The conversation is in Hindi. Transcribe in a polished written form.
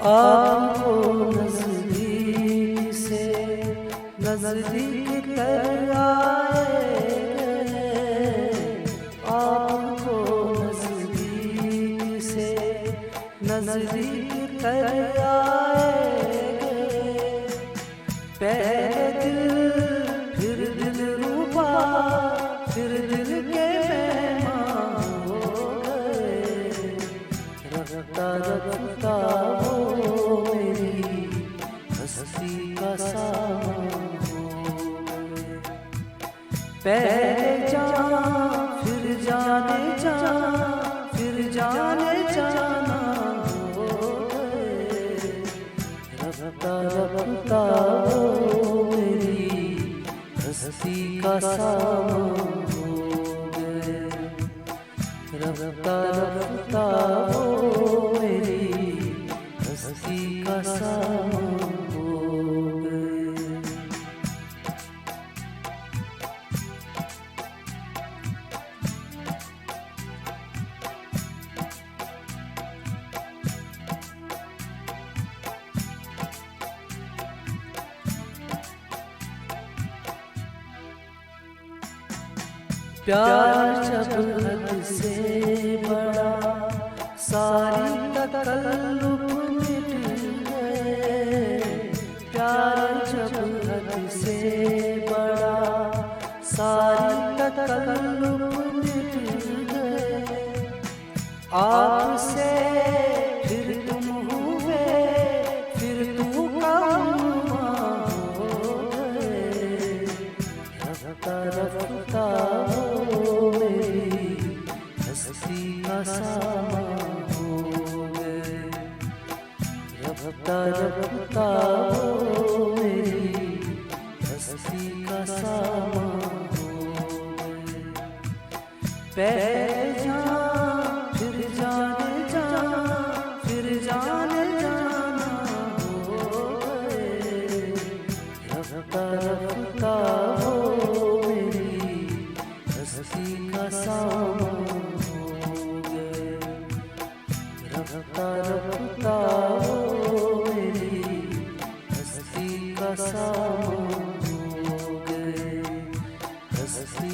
आपको नजदीक से नजदीक कर आए, आपको नजदीक से नजदीक कर आए। पहले दिल फिर दिल रूबा, फिर दिल के मेहमान हो गए। रखता रखता वो मेरी हस्ती का सामान हो गए। पहले जान फिर जाने जान, फिर जाने जाना हो गए। रखता रखता वो मेरी हस्ती का सामान हो गए। रखता रखता वो मेरी हस्ती का सामान हो गए। प्यार जब हद से बड़ा, सारी तकल्लुफ मिट गए। प्यार जब हद से बड़ा, सारी तकल्लुफ मिट गए। आपसे फिर तुम हुए, फिर तुम का हो गए। रखता रखता हस्ती का सामान हो गए। रखता रखता वो मेरी हस्ती का सामान हो गए। पहले जान फिर जाने जान, फिर जाने जाना हो गए। रखता रखता वो मेरी हस्ती का सामान हो गए। रखता रखता वो मेरी हस्ती का सामान हो गए। हस्ती